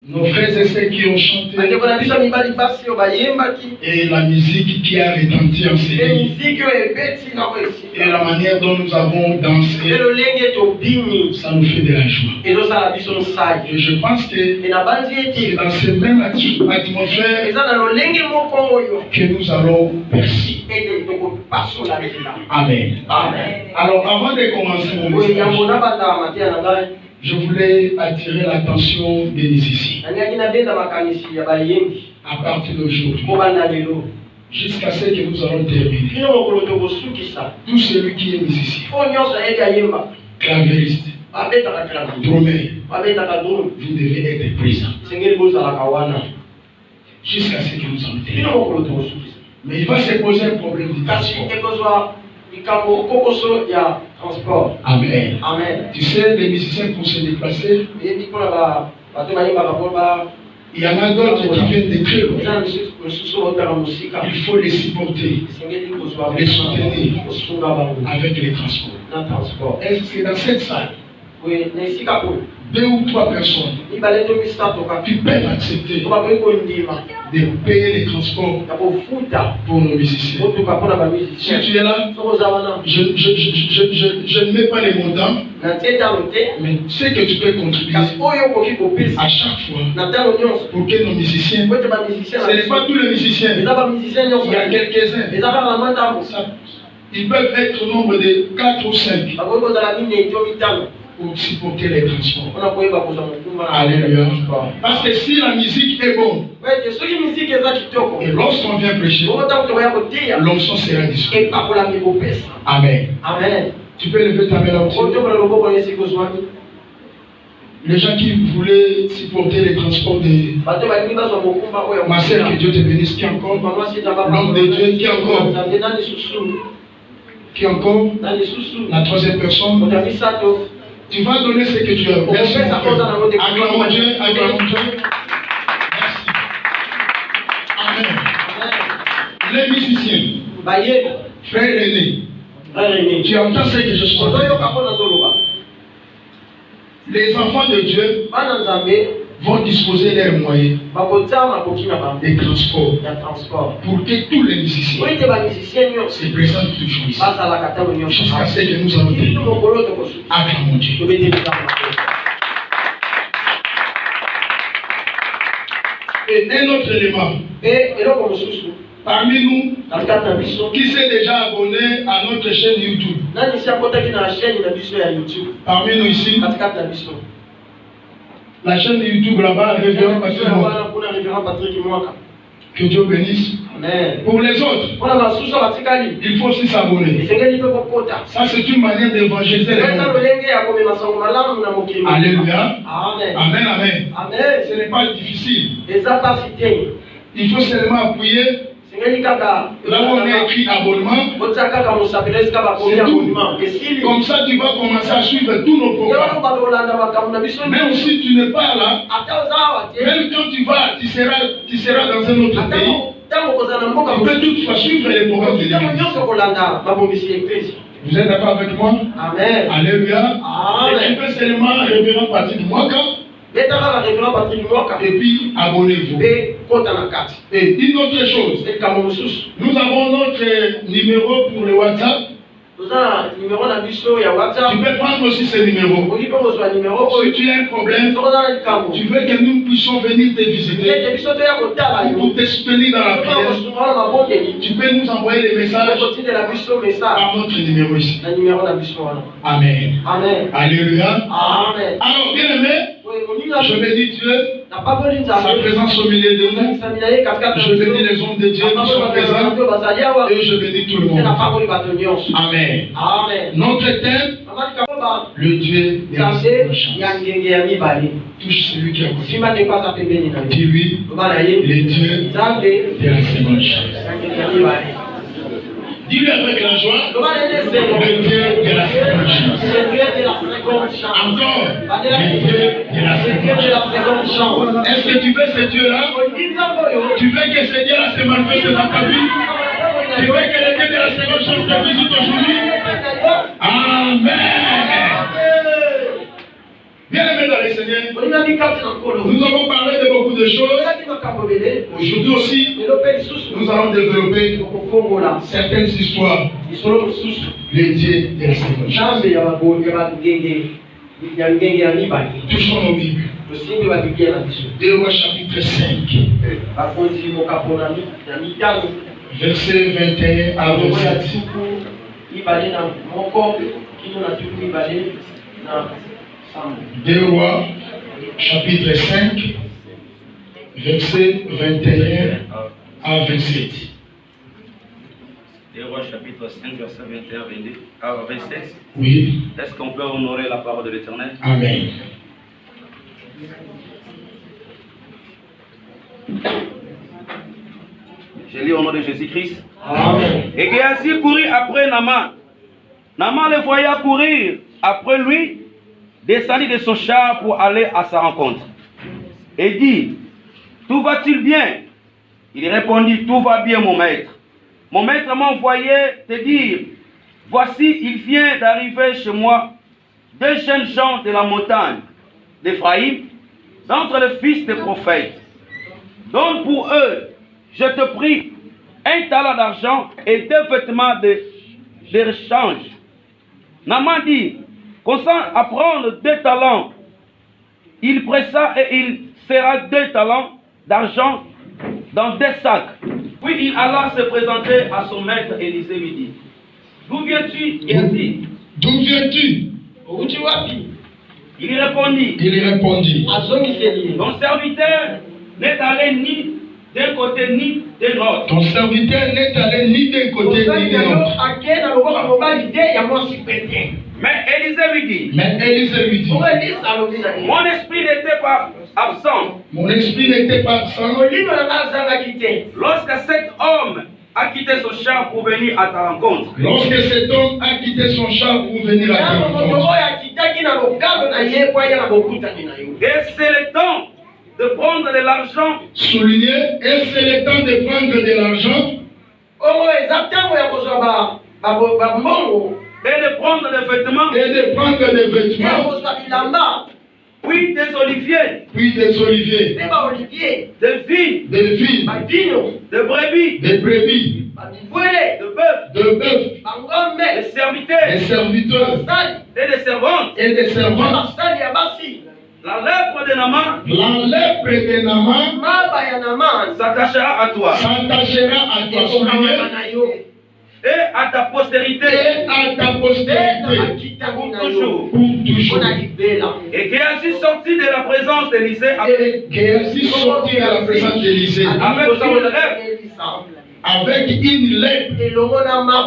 Nos frères et sœurs qui ont chanté et la musique qui a retenti en ces lieux et la manière dont nous avons dansé, ça nous fait de la joie. Et je pense que c'est dans cette même atmosphère que nous allons percer. Amen. Amen. Alors avant de commencer mon message, je voulais attirer l'attention des musiciens. À partir d'aujourd'hui, jusqu'à ce que nous allons terminer, tout celui qui est musicien, clavériste, drummer, vous devez être présent. Jusqu'à ce que nous allons terminer. Mais il va se poser un problème de transport. Amen. Amen. Tu sais, les musiciens pour se déplacer, il y en a d'autres qui viennent de très loin. Il faut les supporter, les soutenir avec les transports. Est-ce que dans cette salle, 2 ou 3 personnes qui peuvent accepter de payer les transports pour nos musiciens? Si tu es là, je ne mets pas les montants, mais ce que tu peux contribuer à chaque fois pour que nos musiciens, ce n'est pas tous les musiciens, il y a quelques-uns, ils peuvent être au nombre de 4 ou 5 pour supporter les transports. Alléluia. Parce que si la musique est bonne, et lorsqu'on vient prêcher, l'onction sera discutée. Amen. Amen. Tu peux lever ta main là aussi. Les gens qui voulaient supporter les transports de ma sœur, que Dieu te bénisse, qui encore, l'homme de Dieu, qui encore, la troisième personne. Tu vas donner ce que tu as. Merci. Acclamons Dieu, acclamons Dieu. Merci. Amen. Les musiciens, frère René, tu entends ce que je suis en train de dire. Les enfants de Dieu vont disposer leurs moyens de transport pour que tous les musiciens se présentent toujours ici jusqu'à ce que nous allons dire acclamons Dieu. Et un autre élément parmi nous qui s'est déjà abonné à notre chaîne YouTube. Parmi nous ici, la chaîne YouTube là-bas, révérend Patrick Mwaka. Que Dieu bénisse. Amen. Pour les autres, il faut aussi s'abonner. Ça, c'est une manière d'évangéliser les gens. Alléluia. Amen. Amen. Amen. Ce n'est pas difficile. Il faut seulement appuyer. Là où on a écrit abonnement, c'est tout. Comme ça, tu vas commencer à suivre tous nos programmes. Même si tu n'es pas là, même quand tu seras dans un autre pays, tu peux toutefois suivre les programmes de l'église. Vous êtes d'accord avec moi? Amen. Alléluia. Amen. Et tu peux seulement révérend Patrick Mwaka. Et puis abonnez-vous. Et une autre chose, nous avons notre numéro pour le WhatsApp. Tu peux prendre aussi ce numéro. Si tu as un problème, tu veux que nous puissions venir te visiter pour te soutenir dans la prière, tu peux nous envoyer des messages par notre numéro ici. Amen. Amen. Alléluia. Amen. Alors, bien aimé, je bénis Dieu, sa présence au milieu de nous. Je bénis les hommes de Dieu qui sont présents. Et je bénis tout le monde. Amen. Amen. Notre thème, le Dieu de la seconde chance. Touche celui qui a côté. Dis-lui, le Dieu de la seconde chance. Dis-lui avec la joie, le Dieu de la seconde chance. Encore, le Dieu de la seconde chance. Est-ce que tu veux ce Dieu-là? Tu veux que ce Dieu-là se manifeste dans ta vie? Tu veux que le Dieu de la seconde chance te visite aujourd'hui? Amen. Bien-aimés dans le Seigneur, nous avons parlé de beaucoup de choses. Aujourd'hui aussi, nous allons développer certaines histoires dédiées à la touchons nos Bibles. 2 Rois chapitre 5. Verset 21 à 27. 2 Rois chapitre 5, verset 21 à 27. 2 Rois chapitre 5, verset 21 à 27. Oui. Est-ce qu'on peut honorer la parole de l'Éternel? Amen. Je lis au nom de Jésus-Christ. Amen. Et Géasi courut après Naaman. Naaman le voyait courir après lui, descendit de son char pour aller à sa rencontre. Et dit, tout va-t-il bien? Il répondit, tout va bien mon maître. Mon maître m'a envoyé te dire, voici, il vient d'arriver chez moi 2 jeunes gens de la montagne d'Éphraïm, d'entre les fils des prophètes. Donne pour eux, je te prie, 1 talent d'argent et 2 vêtements de rechange. Naaman dit, consent à prendre 2 talents. Il pressa et il serra 2 talents d'argent dans 2 sacs. Puis il alla se présenter à son maître Élisée lui dit, d'où viens-tu, Géasi? D'où viens-tu? Il répondit, ton serviteur n'est allé ni d'un côté ni de l'autre. Ton serviteur n'est allé ni d'un côté ni de l'autre. Mais Élisée lui dit, mon esprit n'était pas absent. Mon esprit n'était pas absent. Lorsque cet homme a quitté son char pour venir à ta rencontre. Lorsque cet homme a quitté son char pour venir à ta rencontre. Et c'est le temps de prendre de l'argent. Souligné, et c'est le temps de prendre de l'argent. Et de prendre des vêtements. Et de prendre des vêtements. Puis des oliviers. Puis des oliviers. Des vignes. Des vignes. Des brebis. Des brebis. De bœufs. De bœufs. Des serviteurs. Des serviteurs. Et des servantes. Et des servantes. La lèpre de Naaman. La lèpre de Naaman. S'attachera à toi. S'attachera à toi. Souligné. Et à ta postérité. Et à ta postérité. Pour toujours. Pour toujours. Et Géasi sortit de la présence d'Élisée. Et Géasi sortit de la présence d'Élisée. Avec une lèpre.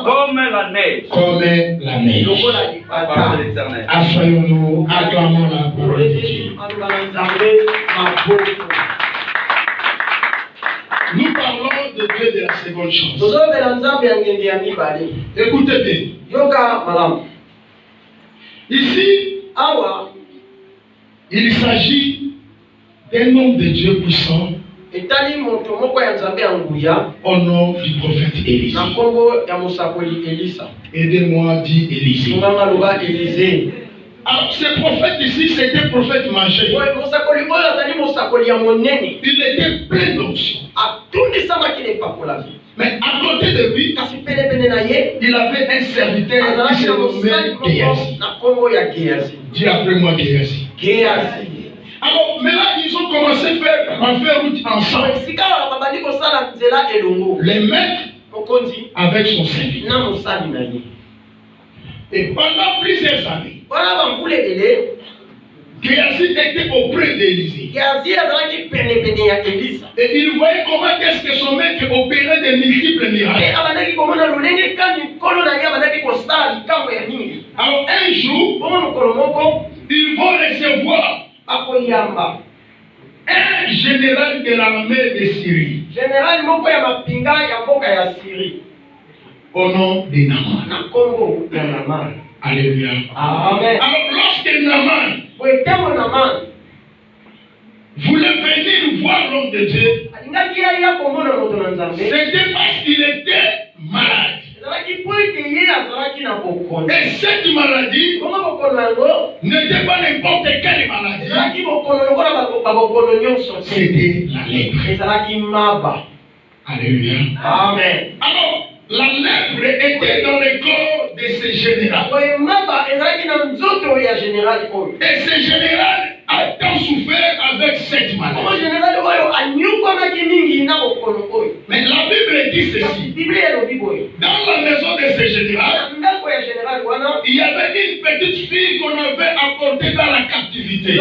Comme la neige. Comme la neige. La parole de l'Éternel. Assoyons-nous, acclamons la parole de Dieu. Nous parlons de Dieu de la seconde chance. Écoutez bien. Ici, il s'agit d'un homme de Dieu puissant au nom du prophète Élisée. Aidez-moi, dit Élisée. Alors, ce prophète ici, c'était un prophète majeur. Il était plein d'onction. Mais à côté de lui, il avait un serviteur qui se nommait Géasi. Dis après moi Géasi. Alors, maintenant, ils ont commencé à faire route ensemble. Les maîtres avec son serviteur. Et pendant plusieurs années, Géasi était auprès d'Élisée. Et il voyait comment est-ce que son maître opérait de multiples miracles. Alors un jour, ils vont recevoir un général de l'armée de Syrie. Au nom de Naaman. Alléluia. Amen. Alors lorsque Naaman voulait venir voir l'homme de Dieu, c'était parce qu'il était malade. Et cette maladie n'était pas n'importe quelle maladie. C'était la lèpre. Alléluia. Amen. Alors, la lèpre était dans le corps de ce général. Et ce général a tant souffert avec cette maladie. Mais la Bible dit ceci. Dans la maison de ce général, il y avait une petite fille qu'on avait apportée dans la captivité. Elle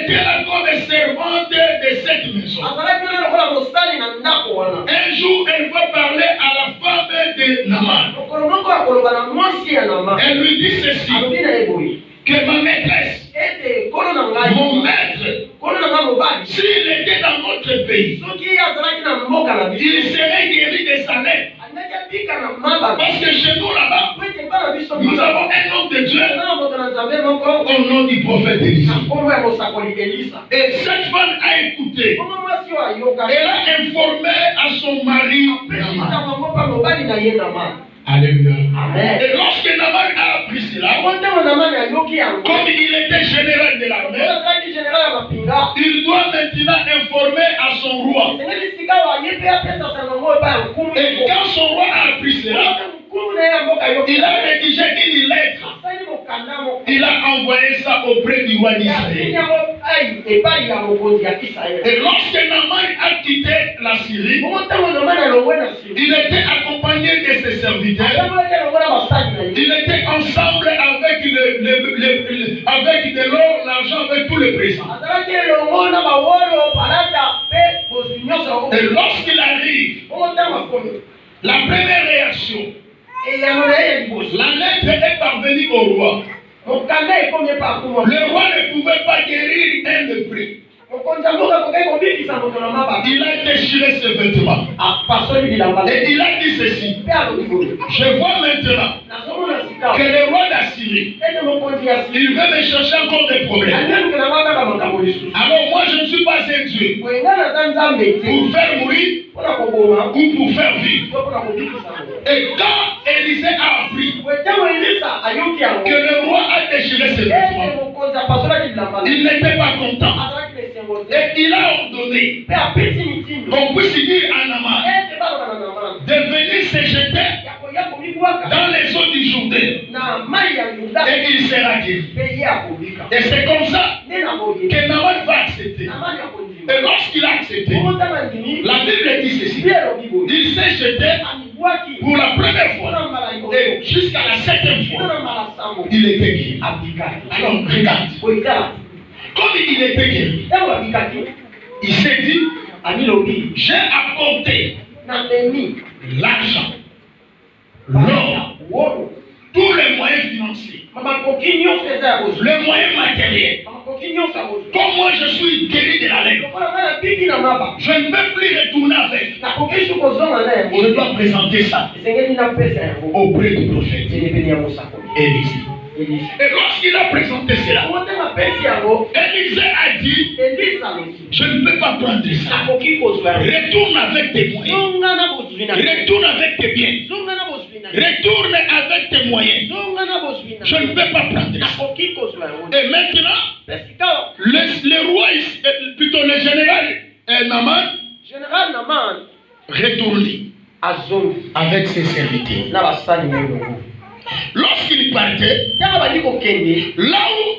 était la comme servante de cette maison. Un jour, elle va parler à la femme de Naaman. Elle lui dit ceci, que ma maîtresse, mon maître, s'il était dans notre pays, il serait guéri de sa lèpre. Parce que chez nous là-bas, nous avons un homme de Dieu au nom du prophète Élisa. Et cette femme a écouté. Elle a informé à son mari Naaman. Alléluia. Amen. Et lorsque Naaman a appris cela, comme il était général de l'armée, il doit maintenant informer à son roi. Et quand son roi a appris cela, il a rédigé une lettre. Il a envoyé ça auprès du roi d'Israël. Et lorsque Naaman a quitté la Syrie, il était accompagné de ses serviteurs. Il était ensemble avec de l'or, l'argent, avec tous les présents. Et lorsqu'il arrive, la première réaction, la lettre est parvenue au roi. Le roi ne pouvait pas guérir un lépreux. Il a déchiré ses vêtements. Et il a dit ceci. Je vois maintenant que le roi d'Assyrie, il veut me chercher encore des problèmes. Alors moi je ne suis pas un Dieu pour faire mourir ou pour faire vivre. Et quand Élisée a appris que le roi a déchiré ses vêtements, il n'était pas content. Et il a ordonné qu'on puisse dire à Naaman de venir se jeter dans les eaux du Jourdain et il sera guéri. Et c'est comme ça que Naaman va accepter. Et lorsqu'il a accepté, la Bible dit ceci. Il s'est jeté pour la première fois et jusqu'à la 7e fois, il était guéri. Alors regarde. Comme il était guéri, il s'est dit, j'ai apporté l'argent, l'or, tous les moyens financiers, les moyens matériels. Comme moi je suis guéri de la lèpre, je ne peux plus retourner avec. Je dois présenter ça auprès du prophète Élisée. Et lorsqu'il a présenté cela, Élisée a dit, je ne peux pas prendre ça. Retourne avec tes moyens. Retourne avec tes biens. Retourne avec tes moyens. Je ne peux pas prendre ça. Et maintenant, le roi, plutôt le général Naaman, retourne avec ses serviteurs. Lorsqu'il partait, là où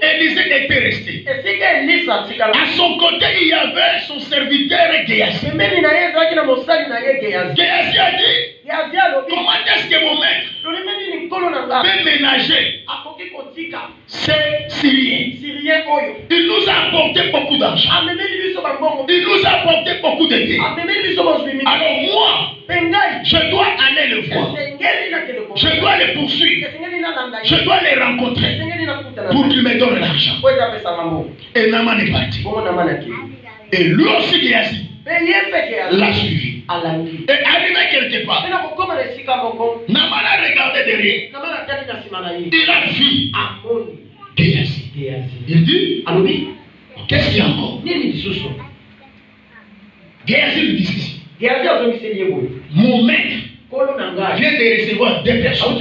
Élisée était resté, à son côté il y avait son serviteur Géasi. Géasi a dit, comment est-ce que mon maître peut ménager ces Syriens? Il nous a apporté beaucoup d'argent. Il nous a apporté beaucoup de biens. Alors moi, je dois aller le voir. Je dois les poursuivre. Je dois les rencontrer pour qu'ils me donnent l'argent. Et Naaman est parti. Et lui aussi Géasi l'a suivi. Et arrivé quelque part, Naaman a regardé derrière. Il a vu Géasi. Il dit, qu'est-ce qu'il y a encore? Géasi lui dit ceci. Mon maître vient de recevoir des personnes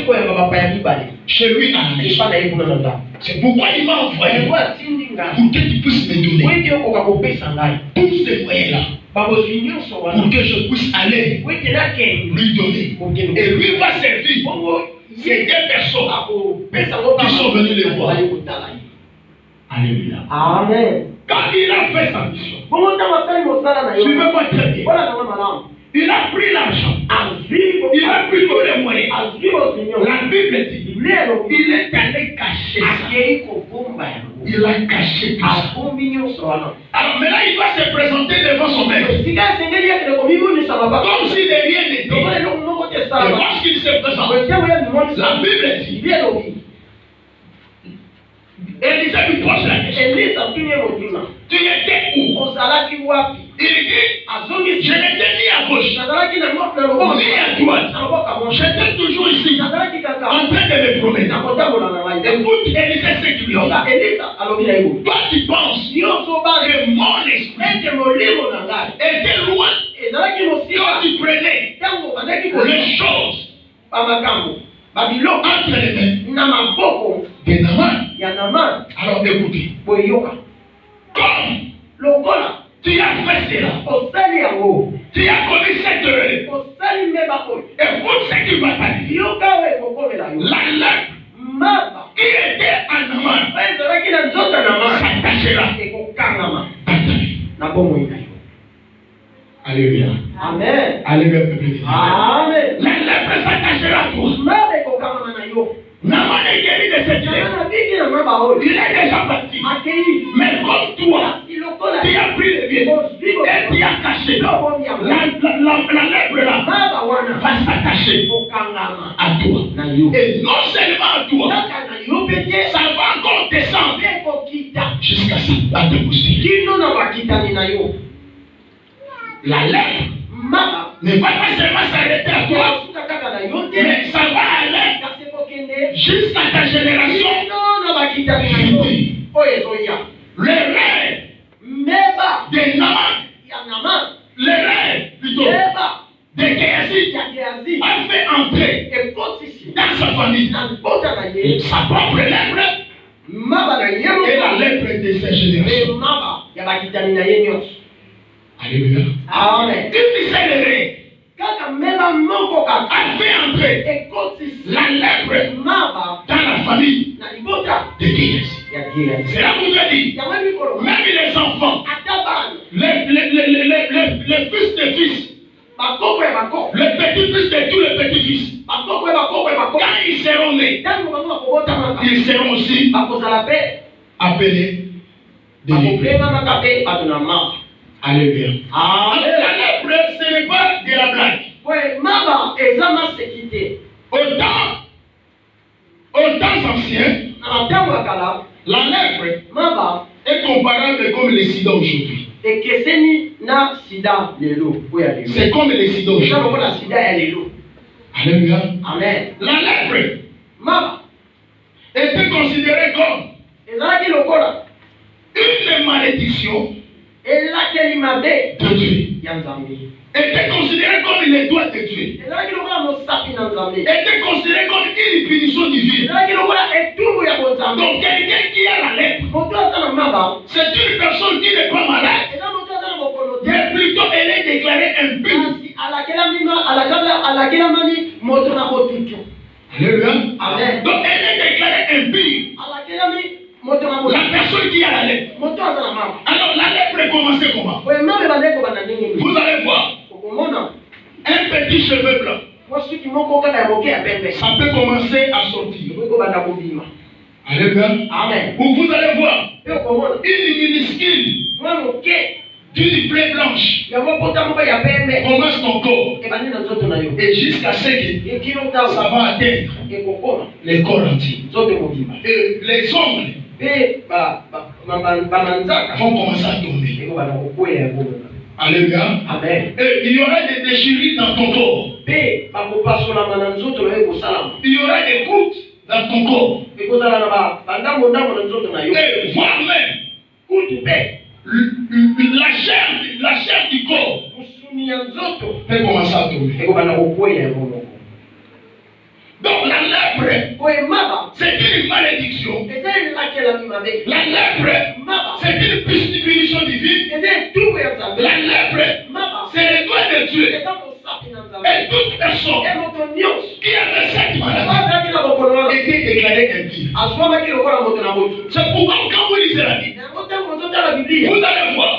chez lui à la maison. C'est pourquoi il m'a envoyé pour que tu puisses me donner tous ces moyens-là pour que je puisse aller lui donner. Et lui va servir ces deux personnes qui sont venues les voir. Alléluia. Amen. Quand il a fait sa mission, suivez-moi très bien. Il a pris l'argent. Il a pris tous les moyens. La Bible dit il est allé cacher ça. Il a caché tout ça. Alors maintenant, il va se présenter devant son maître. Comme si de rien n'était. Et lorsqu'il se présente, la Bible dit Élisée lui pose la question. Tu étais où? Il dit, je n'étais ni à gauche, ni à droite. J'étais toujours ici, en train de me promener. Écoute, Élisée, c'est qui lui dit. Toi, tu penses que mon esprit était loin quand tu prenais les choses entre les mains de Naaman. Alors écoutez, comme tu as fait cela, tu as commis cette erreur, écoute ce qui va t'arriver. La lèpre qui était à Naaman s'attachera à ta vie. Alléluia. Amen. Alléluia, peuple de Dieu. Amen. La lèpre s'attachera à toi. Naaman est guéri de cette lèpre. Il est déjà parti. Mais comme toi, tu as pris le bien et tu as caché. La lèpre là va s'attacher à toi. Et non seulement à toi, ça va encore descendre jusqu'à te pousser. La lèpre ne va pas seulement s'arrêter à toi, mais ça va aller jusqu'à ta génération. Le rêve de Naaman, le rêve plutôt de Géasi a fait entrer dans sa famille sa propre lèpre et la lèpre de sa génération. Alléluia. Amen. Une célérée a fait entrer la lèpre dans la famille de Géasi. C'est là où je dis, même les enfants, les fils de fils, le petit-fils de tous les petits-fils, quand ils seront nés, ils seront aussi appelés des lépreux. Alléluia. La lèpre, ce n'est pas de la blague. Aux temps anciens, la lèpre est comparable comme le sida aujourd'hui. C'est comme le sida aujourd'hui. Alléluia. Amen. La lèpre était considérée comme une malédiction de Dieu. Était considéré comme il doit de Dieu. Était considéré comme une punition divine. Donc quelqu'un qui a la lèpre, c'est une personne qui n'est pas malade, mais plutôt elle est déclarée impure. Alléluia. Amen. Donc elle est déclarée impure. La personne qui a la lèpre. Alors la lèpre commençait comment? Vous allez voir. Un petit cheveu blanc. Ça peut commencer à sortir. Alléluia. Amen. Ou vous allez voir une minuscule d'une plaie blanche commence ton corps. Et jusqu'à ce que ça va atteindre les corps entiers. Et les ongles vont commencer à tomber. Alléluia. Amen. Et il y aura des déchirures dans ton corps. Il y aura des gouttes dans ton corps. Et voire même la chair du corps peut commencer à tomber. Donc la lèpre, c'est une malédiction. La lèpre, c'est une punition divine. La lèpre, c'est le doigt de Dieu. Et toute personne qui avait cette maladie était déclarée impie. C'est pourquoi quand vous lisez la Bible, vous allez voir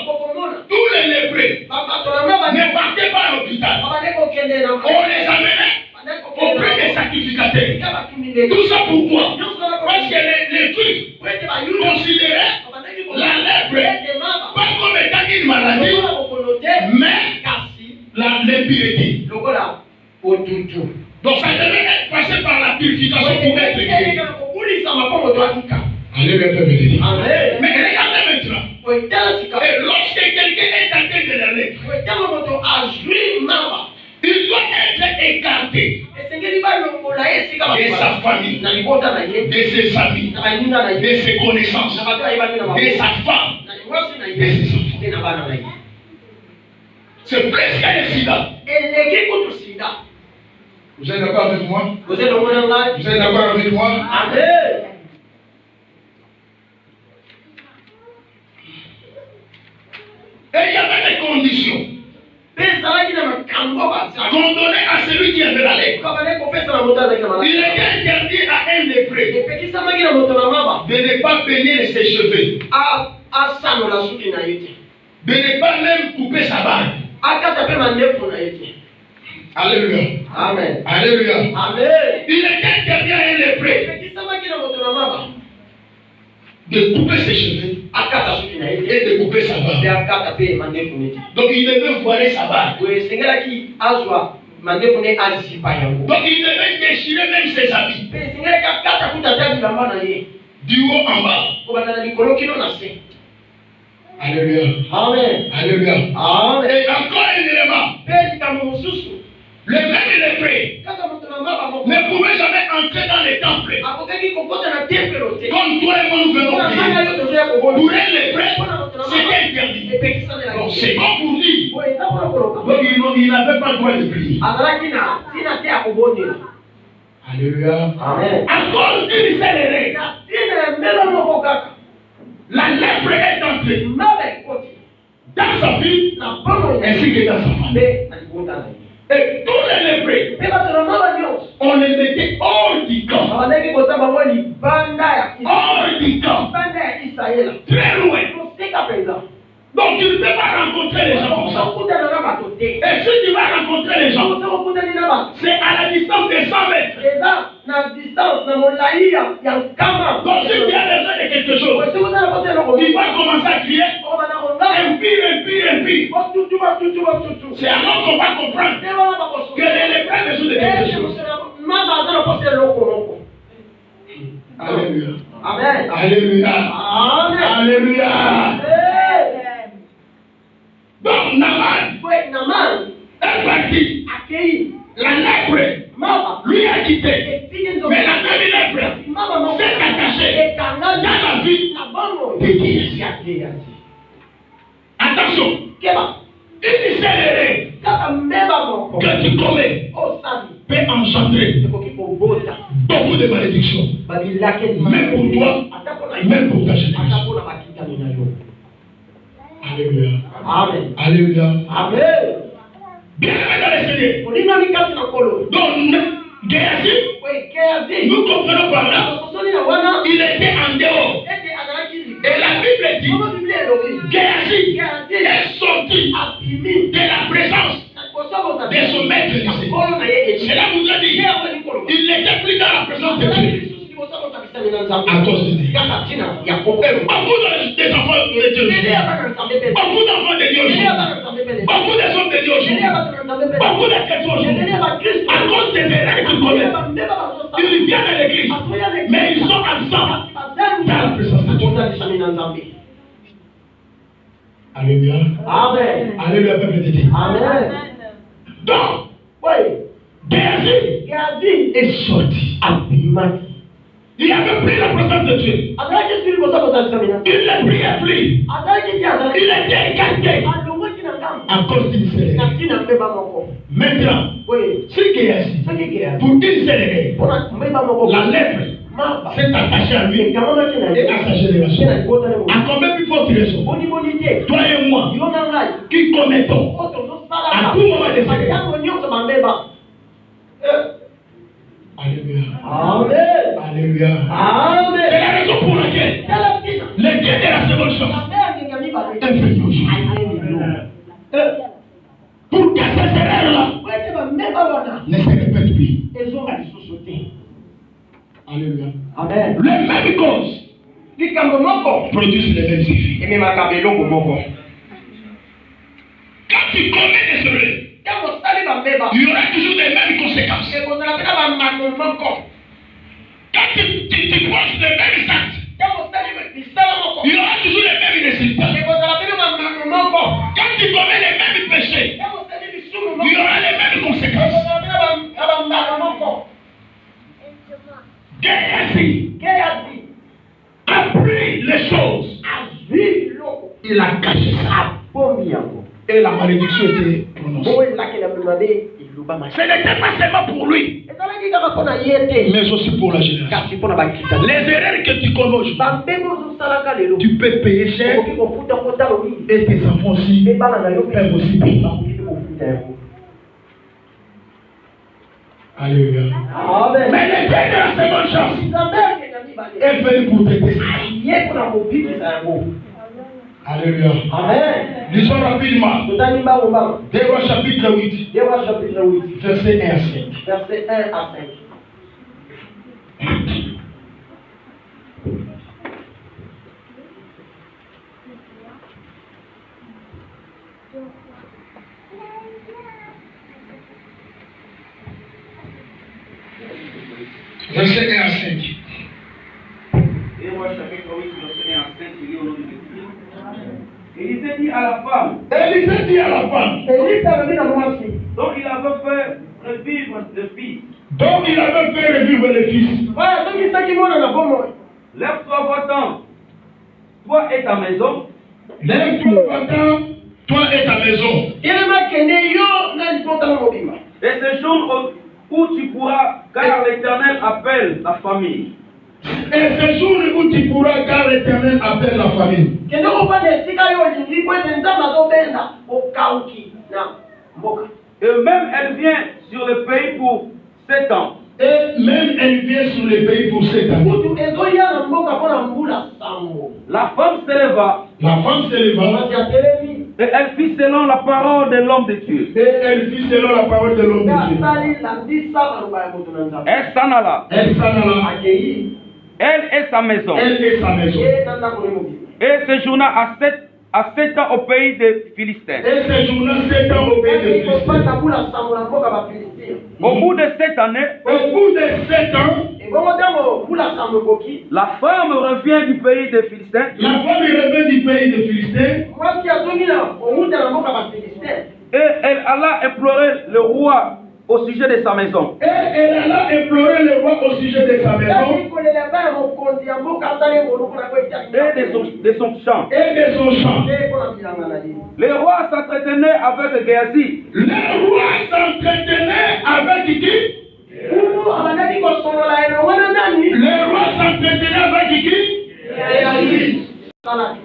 tous les lépreux ne partaient pas à l'hôpital. On les amenait auprès des sacrificateurs. Tout ça pourquoi? Parce que les Juifs considéraient la lèpre pas comme étant une maladie, mais l'impureté. Donc ça devait être passé par la purification pour être guéri. Alléluia, peuple de Dieu. Mais regardez maintenant. Et lorsque quelqu'un est en train de la lèpre, il doit être écarté de sa famille, de ses amis, de ses connaissances, de sa femme, de ses enfants. C'est presque un sida. Vous êtes d'accord avec moi? Vous êtes d'accord avec moi? Amen. Et il y avait des conditions qu'on donnait à celui qui avait la lèpre. Il était interdit à un lépreux de ne pas peigner ses cheveux, de ne pas même couper sa barbe. Alléluia. Amen. Alléluia. Amen. Il était interdit à un lépreux de couper ses cheveux et de couper sa barbe. Donc il devait voiler sa barbe. Donc il devait déchirer même ses habits du haut en bas. Alléluia. Amen. Alléluia. Amen. Et encore un élément. Le même lépreux ne pouvait jamais entrer dans les temples. Comme toi et moi nous venons prier. Pour un lépreux, c'était interdit. Donc c'est comme pour lui. Donc il n'avait pas le droit de prier. Alléluia. Amen. À cause d'une seule erreur, la lèpre est entrée dans sa vie ainsi que dans sa famille. Et tous les lépreux, on les mettait hors du camp. Hors du camp. Très loin. Donc tu ne peux pas rencontrer les gens comme ça. Et si tu vas rencontrer les gens, c'est à la distance de 100 mètres. Donc si tu as besoin de quelque chose, tu vas commencer à crier impie. C'est alors qu'on va comprendre que les lépreux ont besoin de quelque chose. Alléluia. Amen. Alléluia. Amen. Alléluia. Donc Naaman est parti. La lèpre lui a quitté. Mais la même lèpre s'est attachée dans la vie de Géasi. Attention. Une seule erreur que tu commets peut engendrer beaucoup de malédictions. Même pour toi, même pour ta génération. Alléluia. Amen. Alléluia. Amen. Bien aimé dans le Seigneur. Donc, Géasi, nous comprenons par là, il était en dehors. Et la Bible dit, Géasi est sorti de la présence de son maître. Cela vous a dit, il n'était plus dans la présence de Dieu. À cause de Dieu. Beaucoup des enfants de Dieu. Beaucoup d'enfants de Dieu aujourd'hui. Beaucoup de hommes de Dieu aujourd'hui. Beaucoup de chrétiens aujourd'hui. À cause des erreurs qu'ils commettent. Ils viennent à l'église. Mais ils sont absents dans la présence de Dieu. Alléluia. Amen. Alléluia, peuple de Dieu. Amen. Donc, Géasi est sorti. Il avait pris la présence de Dieu. Il ne priait plus. Il était écarté À cause d'une seule. Maintenant, ce qui est assis, pour une seule, la lèpre s'est attachée à lui et à sa génération. À combien plus forte raison, toi et moi, qui commettons à tout moment de sa vie. Alléluia. Amen. Alléluia. Amen. C'est la raison pour laquelle le Dieu de la seconde chance est venu aujourd'hui. Pour que ces erreurs-là ne se répètent plus. Alléluia. Amen. Les mêmes causes produisent les mêmes effets. Quand tu commets des erreurs, il y aura toujours les mêmes conséquences. Quand tu poses les mêmes actes, il y aura toujours les mêmes résultats. Quand tu commets les mêmes péchés, il y aura les mêmes conséquences. Géasi a pris les choses. Il a caché ça. Et la malédiction était prononcée. Ce n'était pas seulement pour lui, mais aussi pour la génération. Les erreurs que tu commets aujourd'hui, tu peux payer cher et tes enfants aussi peuvent aussi payer. Alléluia. Mais le Dieu de la seconde chance est venu pour t'aider. Alléluia. Amen. Lisons rapidement. Deux Rois chapitre 8. Verset 1 à 5. Verset 1 à 5. Verset 1 à 5. Et moi, chapitre 8, verset 1 à 5, il est au nom de Dieu. Élisée dit à la femme. Donc il avait fait revivre le fils. Lève-toi, va-t'en, toi et ta maison. Lève-toi, va-t'en, toi et ta maison. Et ce jour où tu pourras, car l'Éternel appelle la famille. Et ce jour où tu pourras, car l'Éternel appelle la famille. Et même elle vient sur le pays pour 7 ans. Et même elle vient sur le pays pour 7 ans. La femme s'éleva. Et elle fit selon la parole de l'homme de Dieu. Elle s'en alla. Elle et sa maison. Et séjourna à 7 ans au pays des Philistins. Au bout de 7 années, la femme revient du pays des Philistins. Et elle alla implorer le roi au sujet de sa maison. Et de son champ. Le roi s'entretenait avec Géasi.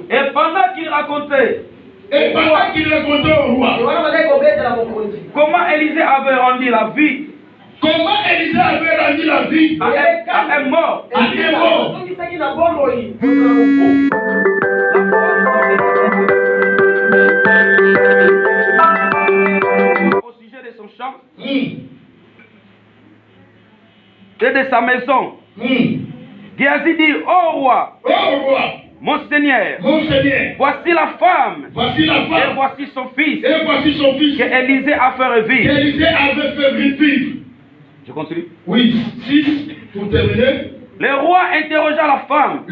Et pendant qu'il racontait au roi comment Élisée avait rendu la vie à un mort. Au sujet de son champ et de sa maison, Géasi dit: Ô roi, mon Seigneur, voici la femme, et voici son fils, que Élisée a fait revivre. Je continue. Oui, 6, pour terminer. Le roi interrogea la femme.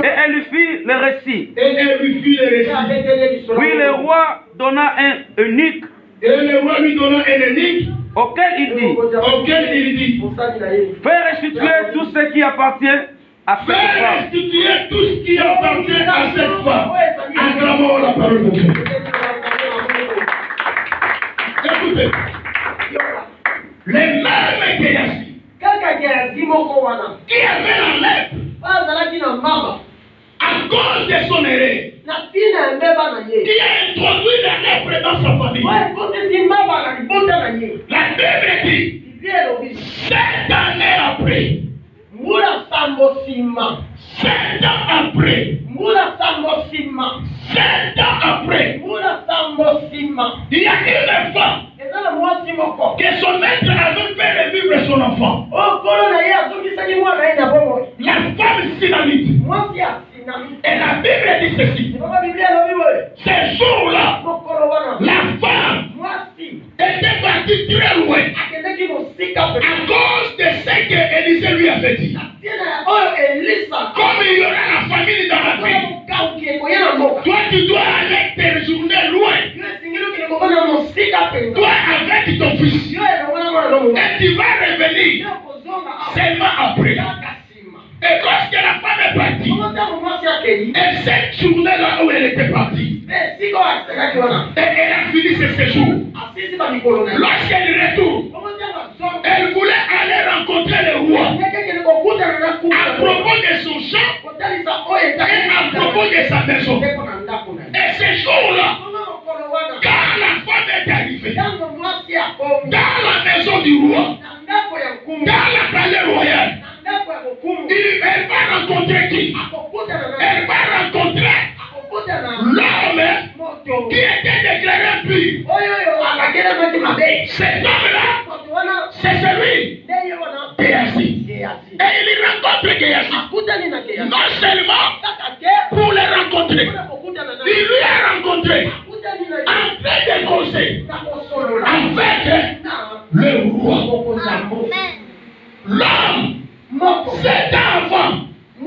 Et elle lui fit le récit. Puis le roi donna un eunuque. Auquel il dit: fais restituer tout ce qui appartient à cette femme. Acclamons la parole parole de Dieu. Écoutez, les mêmes Géasi qui avaient la lèpre à cause de son erreur, qui a introduit la lèpre dans sa famille. La Bible dit, 7 années après, 7 ans après, 7 ans après, il y a une femme que son maître avait fait revivre son enfant. La femme Sinamite. Et la Bible dit ceci. Ce jour-là, la femme était partie très loin à cause de ce que Élisée lui avait dit. Comme il y aura la famille dans la vie, toi tu dois aller te journées loin. Toi avec ton fils. Et tu vas revenir seulement après. Et lorsque la femme est partie, et cette journée-là où elle était partie, et elle a fini ce séjour, lorsqu'elle retourne, elle voulait aller rencontrer le roi à propos de son champ et à propos de sa maison. Et ce jour-là, quand la femme est arrivée dans la maison du roi, dans la palais royale, elle va rencontrer qui? Elle va rencontrer l'homme qui était déclaré impur. Cet homme-là, c'est celui Géasi. Et il rencontre Géasi. Non seulement pour le rencontrer, il lui a rencontré en fait de conseil avec le roi. L'homme, cet enfant, il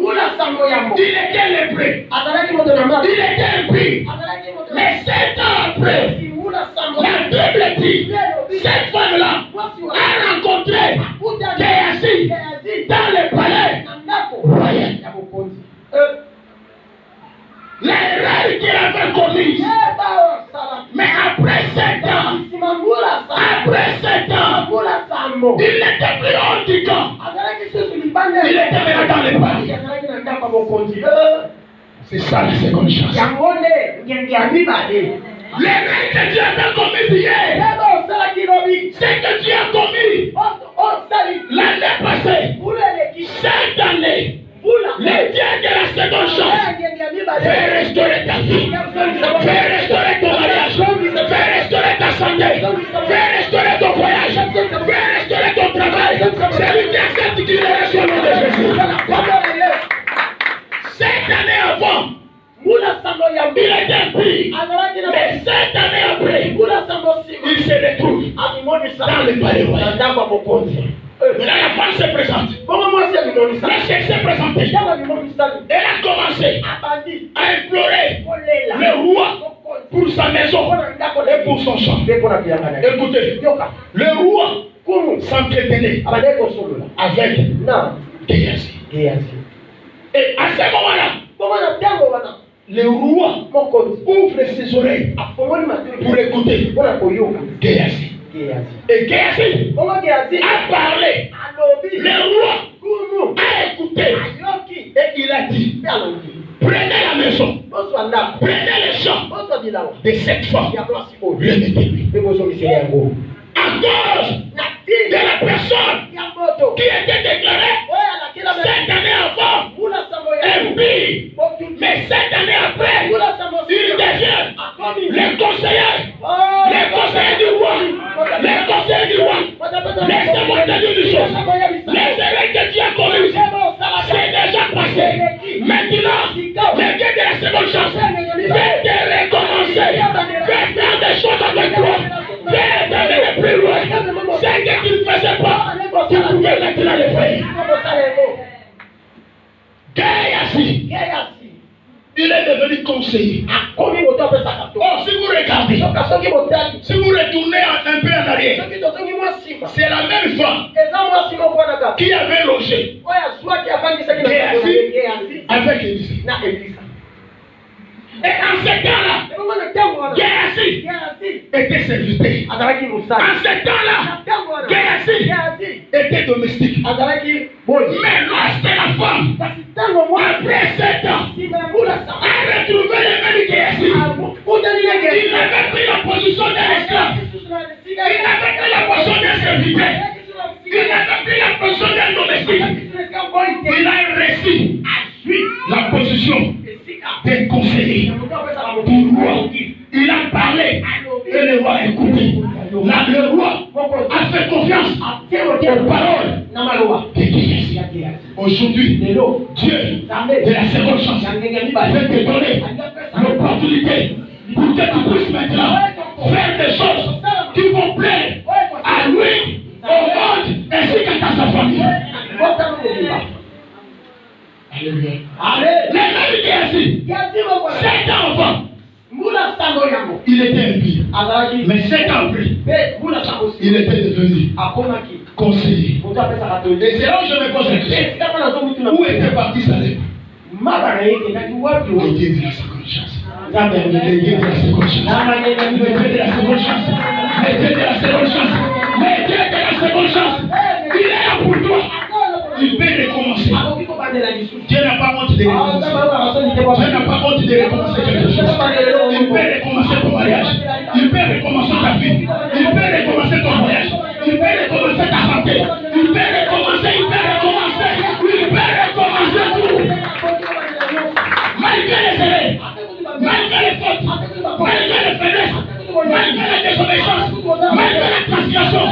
était lépreux, il était impur. Mais 7 ans après, la Bible dit, cette femme-là a rencontré Géasi dans le palais royal. L'erreur qu'il avait commise, mais après 7 ans, il n'était plus hors du camp. Il était maintenant dans le palais. C'est ça la seconde chance. L'erreur que Dieu a commise hier, c'est que Dieu a commis l'année passée, 7 années. Le Dieu de la seconde chance fait restaurer ta vie, fait restaurer ton mariage, fait restaurer ta santé, fait restaurer ton voyage, fait restaurer ton travail. C'est lui qui accepte qu'il est sur le nom de Jésus. 7 années avant, il était impur. Mais 7 années après, il se retrouve dans le palais royal. Mais là, la femme se présente. Lorsqu'elle s'est présentée, elle a commencé à implorer le roi pour sa maison et pour son champ. Écoutez, le roi s'entretenait avec Géasi. Et à ce moment-là, le roi ouvre ses oreilles pour écouter Géasi. Et Géasi a parlé. Le roi a écouté. Et il a dit, prenez la maison, prenez les champs de cette femme, remettez-lui. À cause de la personne qui était déclarée 7 années avant impie, mais 7 années après, il devient le conseiller du roi. Le conseiller du roi. Laissez-moi te dire une chose. Les erreurs que tu as commises, c'est déjà passé. Maintenant, le Dieu de la seconde chance va te recommencer. Va faire des choses avec toi. Va t'amener plus loin. C'est que tu ne faisais pas, tu pouvais maintenant le faire. Géasi, il est devenu conseiller. Oh, si vous regardez, si vous retournez un peu en arrière, c'est la même femme qui avait logé Géasi avec Élisée. Et en ce temps-là, Géasi était serviteur. En ce temps-là, Géasi était domestique. Mais lorsque la femme, après 7 ans, a retrouvé le même Géasi, il avait pris la position d'un esclave. Il avait pris la position d'un serviteur. Il avait pris la position d'un domestique. Il a réussi à suivre la position d'un conseiller du roi. Il a parlé et le roi a écouté. Le roi a fait confiance aux paroles de Géasi. Aujourd'hui, Dieu de la seconde chance veut te donner l'opportunité pour que tu puisses maintenant faire des choses qui vont plaire à lui, au monde, ainsi qu'à sa famille. Alléluia. Les mêmes Géasi, 7 ans avant, il était impie. Mais 7 ans après, il était devenu conseiller. Et c'est là où je me pose la question. Où était parti Salem? Le Dieu de la seconde chance. Le Dieu de la seconde chance. Le Dieu de la seconde chance. Le Dieu de la seconde chance. Le Dieu de la seconde chance. Il est là pour toi. Il peut recommencer. Dieu n'a pas honte de recommencer. Dieu n'a pas honte de recommencer quelque chose. Il peut recommencer ton mariage. Il peut recommencer ta vie. Il peut recommencer ton voyage. Il peut recommencer ta santé. Il peut recommencer. Il peut recommencer. Il peut recommencer tout. Malgré les erreurs, malgré les fautes, malgré les faiblesses, malgré la désobéissance, malgré la transgression,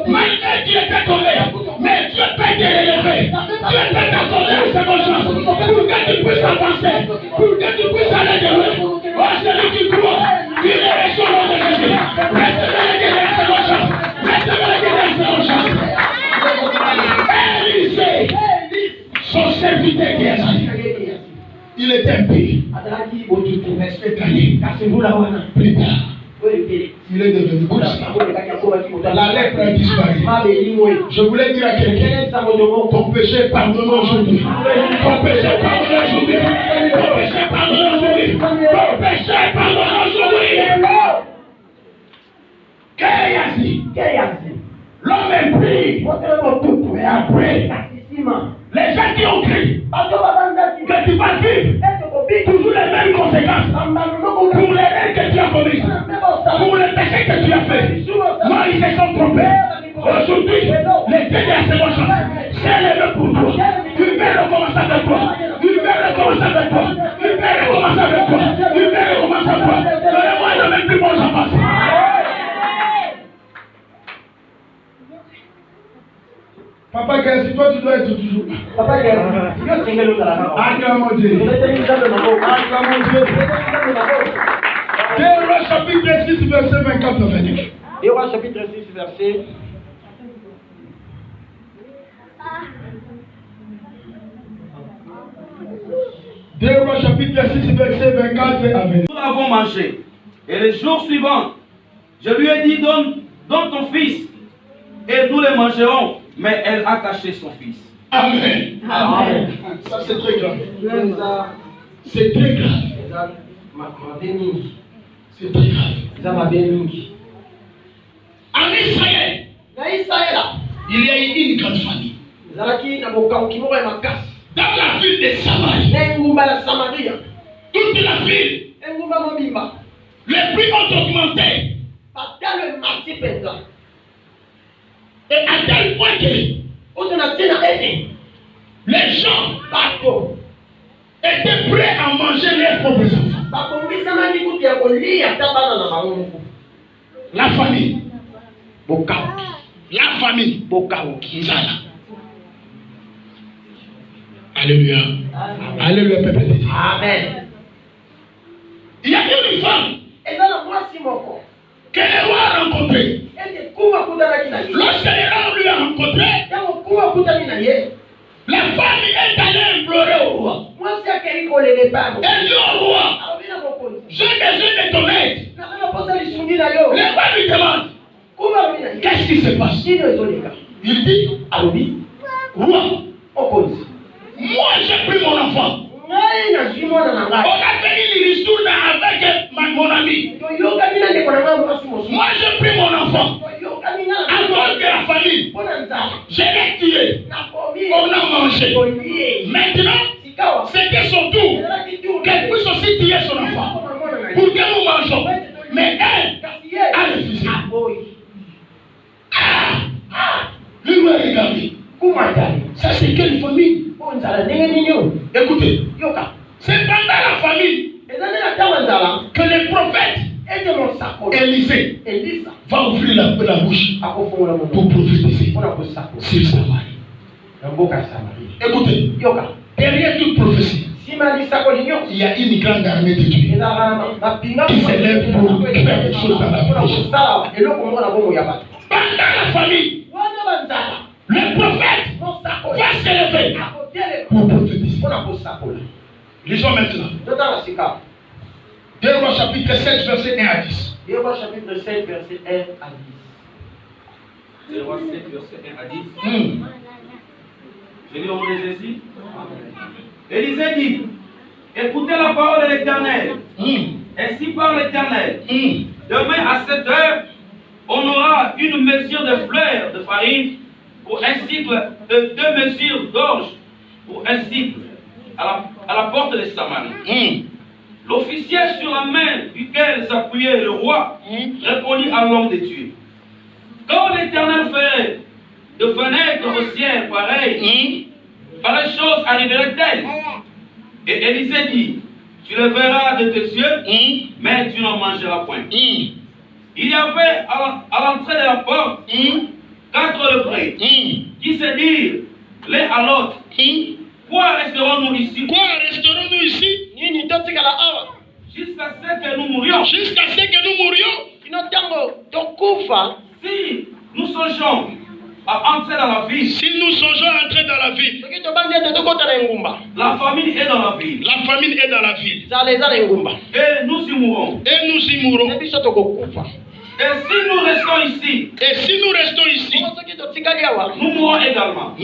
malgré qu'il était tombé, mais Dieu peut te relever. Dieu peut t'accorder une seconde chance pour que tu puisses avancer, pour que tu puisses aller de loin. Oh, celui qui croit, il est reçu au nom de Jésus. Recevez le Dieu de la seconde chance. Recevez le Dieu de la seconde chance. Élisée, son serviteur Géasi, il est impie. Plus tard, il est devenu conseiller. La lèpre a disparu. Je voulais dire à quelqu'un, ton péché est pardonné aujourd'hui. Ton péché est pardonné aujourd'hui. Ton péché est pardonné aujourd'hui. Ton péché est pardonné aujourd'hui. Géasi, l'homme est pris. Mais après, les gens qui ont crié que tu vas vivre toujours les mêmes conséquences pour les règles que tu as commises, pour les péchés que tu as fait. Non, ils se sont trompés. Aujourd'hui, les dieux de la seconde chance, c'est le même pour toi. Tu peux recommencer avec toi. Tu peux recommencer avec toi. Tu peux recommencer avec toi. Tu peux recommencer avec toi. Donnez-moi le même plus bon j'avance. Papa Géasi, toi tu dois être toujours là. Papa Géasi, acclamons Dieu. Acclamons Dieu. 2 Rois chapitre 6 verset 24 à 29. 2 Rois chapitre 6 verset 2 Rois chapitre 6 verset 24 à 29. Nous l'avons mangé. Et le jour suivant, je lui ai dit, donne ton fils, et nous le mangerons. Mais elle a caché son fils. Amen. Amen. Ça c'est très grave. C'est très grave. C'est très grave. En Israël, il y a eu une grande famille. Dans la ville de Samarie, toute la ville, les prix ont augmenté. Et à tel point que les gens étaient prêts à manger leurs propres enfants. La famille. La famille. Alléluia. Alléluia, peuple de Dieu. Amen. Il y a une femme que le roi a rencontrée. Lorsque le roi lui a rencontré, la femme est allée implorer au roi. Elle dit au roi, j'ai besoin de ton aide. Le roi lui demande, qu'est-ce qui se passe? Il dit, roi, moi j'ai pris mon enfant. On a fait une histoire avec mon ami. Moi, j'ai pris mon enfant. En tant que la famille, je l'ai tué. On a mangé. Maintenant, c'était son tour. Qu'elle puisse aussi tuer son enfant. Pour que nous mangeons. Mais elle a refusé. Lui m'a regardé. Ça, c'est quelle famille? Écoutez, c'est pendant la famille que le prophète Élisée va ouvrir la bouche pour prophétiser sur Samarie. Écoutez, derrière toute prophétie, il y a une grande armée de Dieu qui s'élève pour faire des choses dans la vie. Pendant la famille, le prophète va s'élever pour prophétiser. Lisons maintenant. 2 Rois chapitre 7, verset 1 à 10. 2 Rois chapitre 7, verset 1 à 10. 2 Rois 7, verset 1 à 10. Je lis au nom de Jésus. Élisée dit, écoutez la parole de l'Éternel. Ainsi parle l'Éternel. Demain à 7 heures, on aura une mesure de fleurs de farine pour un cycle de 2 mesures d'orge pour un cycle à la porte de Samarie. L'officier sur la main duquel s'appuyait le roi répondit à l'homme de Dieu. Quand l'Éternel ferait de fenêtres au ciel pareil, pareille chose arriverait-elle? Et Élisée dit, tu le verras de tes yeux, mais tu n'en mangeras point. Il y avait à l'entrée de la porte 4 lepreux qui se dirent l'un à l'autre, quoi resterons-nous ici? Jusqu'à ce que nous mourions. Si nous songeons à entrer dans la ville. La famille est dans la ville. Et nous y mourrons. Et si nous restons ici, nous mourrons également.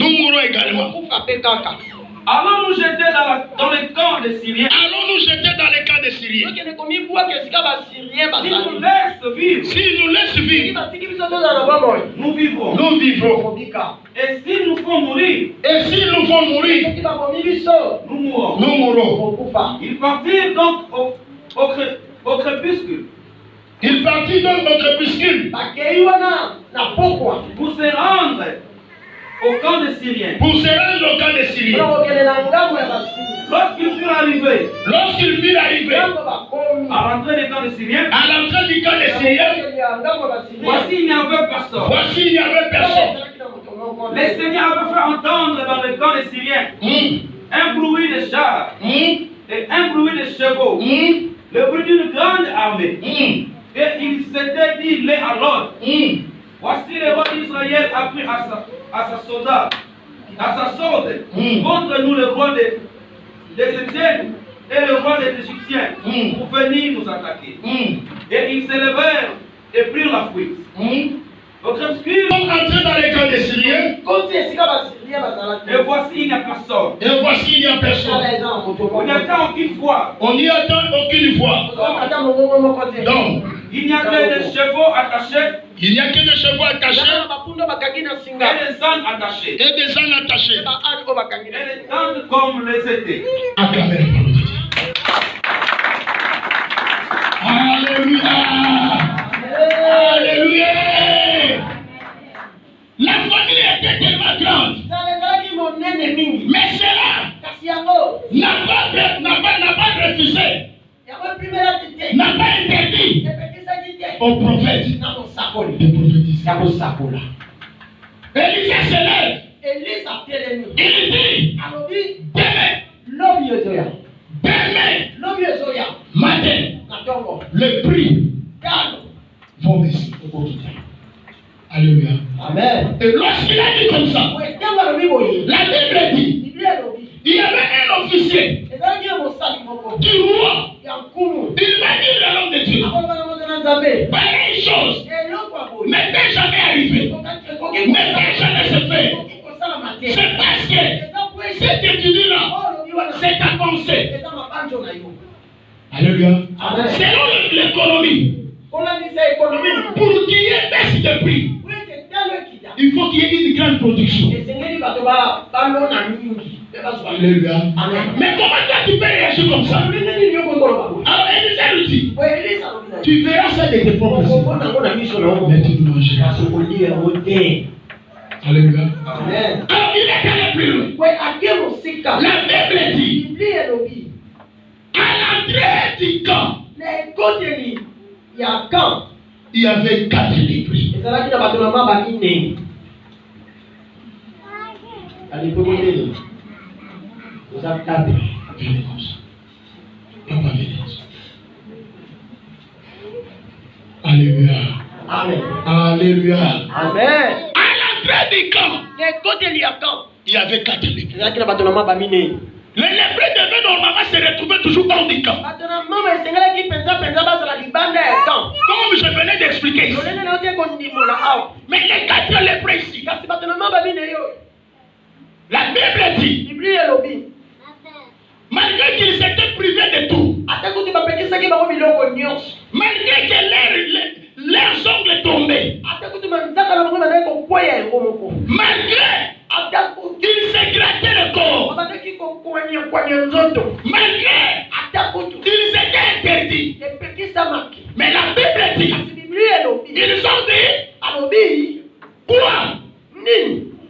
Allons nous jeter dans le camp des Syriens. S'ils nous laissent vivre, nous vivrons. Et s'ils nous font mourir, nous mourrons. Ils partirent donc au crépuscule. Pour se rendre au camp des Syriens. Lorsqu'ils furent arrivés à l'entrée du camp des Syriens, voici il n'y avait personne. Le Seigneur avait fait entendre dans le camp des Syriens un bruit de chars et un bruit de chevaux, le bruit d'une grande armée. Et ils s'étaient dit l'un à l'autre, voici le roi d'Israël a pris à sa sorte contre nous le roi des Égyptiens et le roi des Égyptiens pour venir nous attaquer. Et ils s'élevèrent et prirent la fuite. Au crépuscule, entrés dans les camps des Syriens. Et voici il n'y a personne. On n'y attend aucune fois. Donc, il n'y a que des chevaux attachés. Il n'y a que des chevaux attachés Et des ânes attachés. et des ânes attachés. Et les tentes comme les étés. Acclamez la parole de Dieu. Alléluia. Alléluia. La famille était tellement grande. Mais cela n'a pas refusé, n'a pas interdit au prophète de prophétiser. Élisée s'élève. Il dit, demain matin, le prix vont baisser. Alléluia. Amen. Et lorsqu'il a dit comme ça, la Bible dit, il y avait un officier du roi. Il m'a dit le nom de Dieu. Pareille chose n'était jamais arrivé. N'était jamais se fait. C'est parce que cette étude-là, c'est ta pensée. Alléluia. Amen. Selon l'économie, On a dit ça économique. pour qu'il y ait baisse de prix, Oui, c'est tel qui a. il faut qu'il y ait une grande production. Et Seigneur dit que tu vas parler en mingi. Alléluia. Amen. Mais comment toi tu peux réagir comme ça? Alors, Élisée lui dit, tu verras ça de tes propres yeux. Mais tu ne mangeras pas. Alléluia. Amen. Alors, il est allé plus loin. Ouais, à quel moment c'est quand? La Bible dit, Bible est lobby. à l'entrée du camp, Les côtés, il y a quand? il y avait 4 lépreux. Et ça là qui n'a pas de maman, bah, il n'est. Allez, pour vous dire. Vous avez tapé. Venez comme ça. Papa, venez comme ça. Alléluia. Amen. Alléluia. Amen. À l'entrée du camp, Les côtés, il y a quand? il y avait 4 lépreux. C'est ça qui n'a pas de maman, bah, il n'est. Les lépreux devaient normalement se retrouver toujours hors du camp. Maintenant, maman, c'est Seigneur qui pense à la libane quand? Comme je venais d'expliquer ici. Mais les 4 lépreux ici, la Bible dit, malgré qu'ils étaient privés de tout, malgré que leurs ongles tombaient, malgré qu'ils se grattaient le corps, malgré qu'ils étaient interdits, mais la Bible dit, ils ont dit, quoi?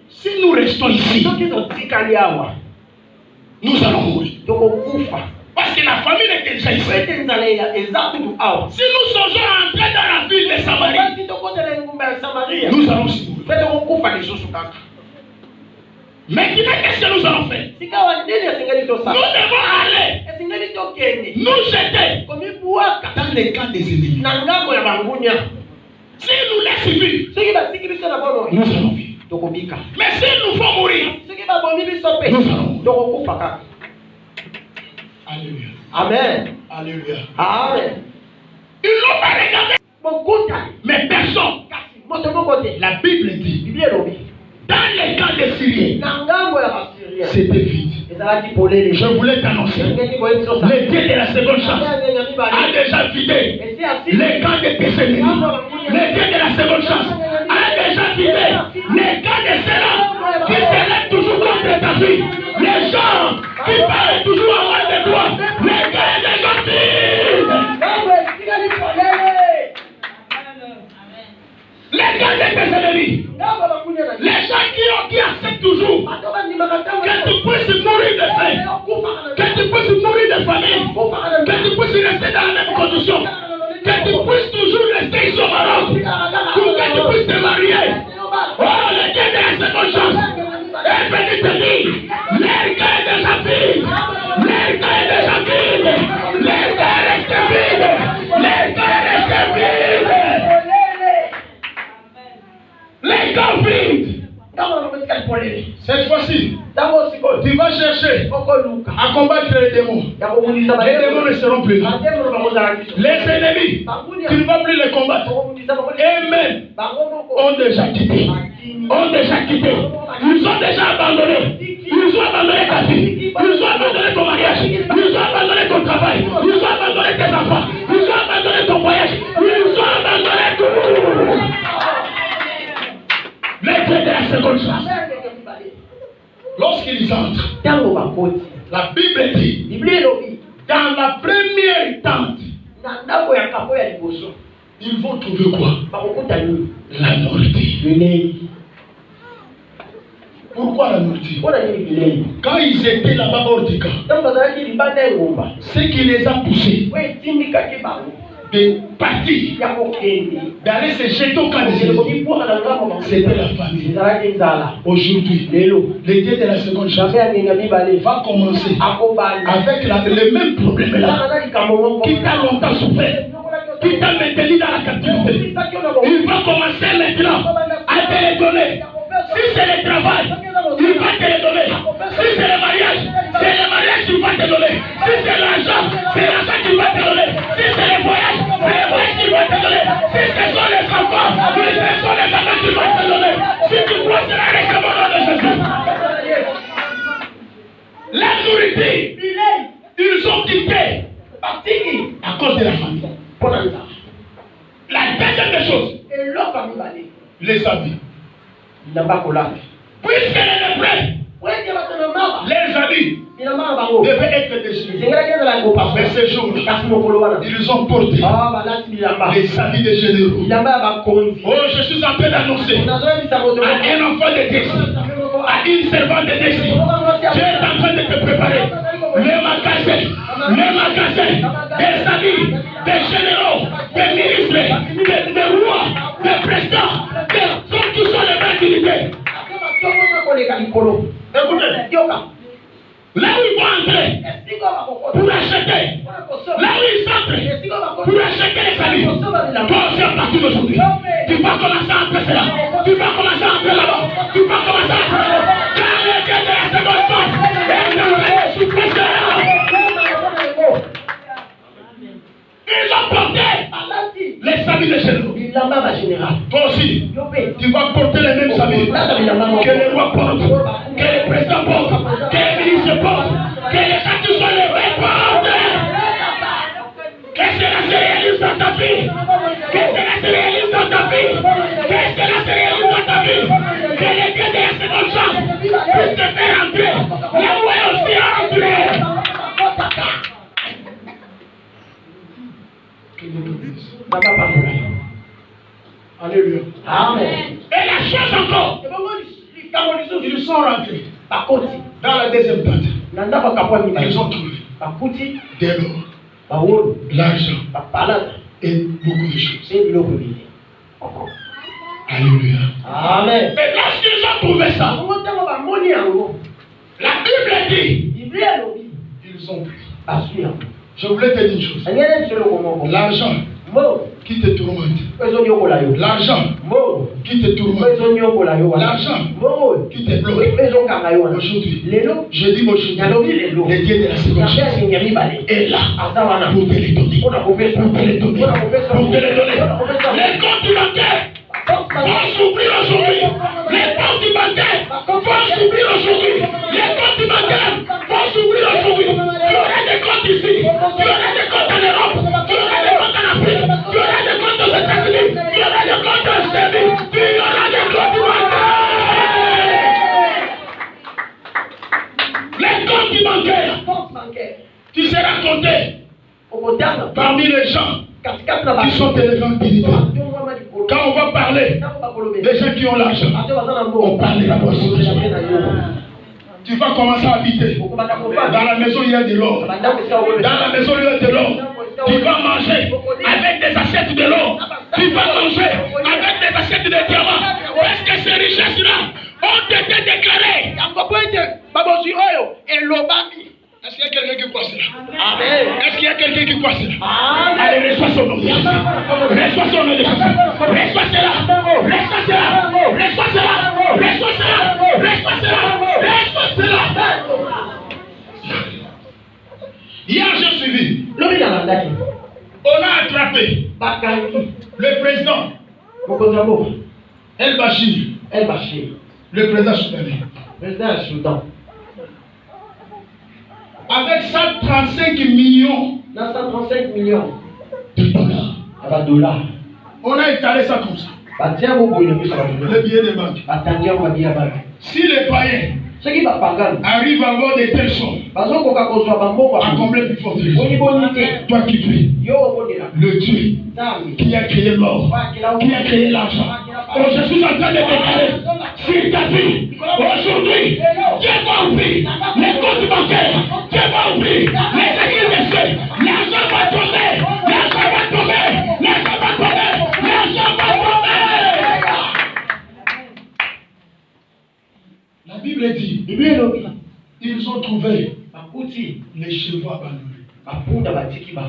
Si nous restons ici, nous allons mourir. Parce que la famille est déjà ici. Si nous songeons à entrer dans la ville de Samarie, nous allons aussi mourir. Maintenant, qu'est-ce que nous allons faire? Nous devons aller nous jeter dans les camps des ennemis. Si nous laissons vivre, nous allons vivre. Mais si nous faut mourir, nous allons mourir. Alléluia. Amen. Alléluia. Amen. Ils n'ont pas regardé. Mais personne. La Bible dit, dans les camps des Syriens, c'était vide. Je voulais t'annoncer, le Dieu de la seconde chance a déjà vidé les camps de tes ennemis. Le Dieu de la seconde chance a déjà vidé les camps de ceux-là qui se lèvent toujours contre ta vie. Les gens qui parlent toujours en mal de toi. Les gars des gentils. Les gars de tes ennemis. Les gens qui acceptent toujours que tu puisses mourir de faim, que tu puisses mourir de famine, que tu puisses rester dans la même condition, que tu puisses toujours rester ici au Maroc, pour que tu puisses te marier. Oh, le Dieu de la seconde chance est venu te dire, les gars est déjà vide, les gars est déjà vide, les gars restent vides, les gars restent vides. Les gars vides. Cette fois-ci, tu vas chercher à combattre les démons. Les démons ne seront plus là. Les ennemis, tu ne vas plus les combattre. Eux-mêmes ont déjà quitté. Ils ont déjà abandonné. Ils ont abandonné ta vie. Ils ont abandonné ton mariage. Ils ont abandonné ton travail. Ils ont abandonné tes enfants. Ils ont abandonné ton voyage. Ils ont abandonné tout. Les dieux de la seconde chance. Lorsqu'ils entrent, la Bible dit, dans la première tente, ils vont trouver quoi? La nourriture. Pourquoi la nourriture? Quand ils étaient là-bas hors du camp, ce qui les a poussés de partir, d'aller se jeter au camp des ennemis, c'était la famille. Aujourd'hui, le Dieu de la seconde chance va commencer avec le même problème là qui t'a longtemps souffert, qui t'a maintenu dans la captivité. Il va commencer maintenant à te les donner. Si c'est le travail, il va te le donner. Si c'est le mariage qu'il va te donner. Si c'est l'argent qu'il va te donner. Si c'est le voyage qu'il va te donner. Si ce sont les enfants, ce sont les enfants qu'il va te donner. Si tu crois cela, reste au nom de Jésus. La nourriture, ils ont quitté cause de la famille. La deuxième des choses, les habits. Puisque les prêts, les habits devaient être dessus. Mais ces jours-là, ils ont porté les habits des généraux. Oh, je suis en train d'annoncer à un enfant de Désir, à une servante de Désir, tu es en train de te préparer. Le magasin des habits, des généraux, des ministres, des rois, des présidents, qui sont les vraies dignités. Écoutez, là où ils vont entrer pour acheter, là où ils entrent pour acheter les habits, toi aussi à partir d'aujourd'hui, tu vas commencer à entrer là, tu vas commencer à entrer là-bas, tu vas commencer à entrer là-bas. Car le Dieu de la seconde force est dans le suppresseur. Ils ont porté les habits de généraux. Toi aussi, tu vas porter les mêmes habits que les rois portent, que les présidents portent, que les ministres portent, que les gens qui sont les vrais portent. Que cela se réalise dans ta vie. Que cela se réalise dans ta vie. Que cela se réalise dans ta vie. Que les dieux de la seconde chance puissent te faire entrer. Là où est aussi entrer. Alléluia. Amen. Et la chose encore, ils sont rentrés dans la deuxième partie. Ils ont trouvé de l'or, l'argent et beaucoup de choses. Alléluia. Amen. Et lorsqu'ils ont trouvé ça, la Bible dit, ils ont pris. Je voulais te dire une chose. L'argent qui te tourmente. L'argent qui te tourmente. L'argent qui te bloque. Aujourd'hui, je dis aujourd'hui, le Dieu de la seconde chance est là pour te les donner. Pour te les donner. Pour te les donner. Les comptes bancaires vont s'ouvrir aujourd'hui. Les comptes bancaires vont s'ouvrir aujourd'hui. Les comptes bancaires vont s'ouvrir aujourd'hui. Tu auras des comptes ici. Tu auras des comptes en Europe. Tu auras des comptes en Afrique. Tu auras des comptes aux États-Unis. Tu auras des comptes en Chine. Tu auras des comptes bancaires. Les comptes bancaires. Tu seras compté parmi les gens qui sont élevés en dignité. Quand on va parler des gens qui ont l'argent, on parle de la boisson. Tu vas commencer à habiter. Dans la maison, il y a de l'or. Dans la maison, il y a de l'or. Tu vas manger avec des assiettes de l'or. Tu vas manger avec des assiettes de diamants. Parce que ces richesses-là ont été déclarées. Est-ce qu'il y a quelqu'un qui croit cela? Amen. Est-ce qu'il y a quelqu'un qui croit cela? Amen. Allez, reçois son nom de Jésus. Reçois son nom de Jésus. Reçois cela. Reçois cela. Reçois cela. Reçois cela. Reçois cela. Reçois cela. Hier, j'ai suivi. On a attrapé le président El-Bashir. Le président soudanais. Avec 135 millions de dollars. On a étalé ça comme ça. Le billet de banque. Si les païens arrivent à avoir des telles sommes, à combler plus fort, toi qui pries, le Dieu qui a créé l'or, qui a créé l'argent. Oh, je suis en train de déclarer sur ta vie, aujourd'hui, Dieu va ouvrir les comptes bancaires, Dieu va ouvrir les églises de ceux, l'argent va tomber, l'argent va tomber, l'argent va tomber, l'argent va tomber. La Bible dit, ils ont trouvé les chevaux abandonnés,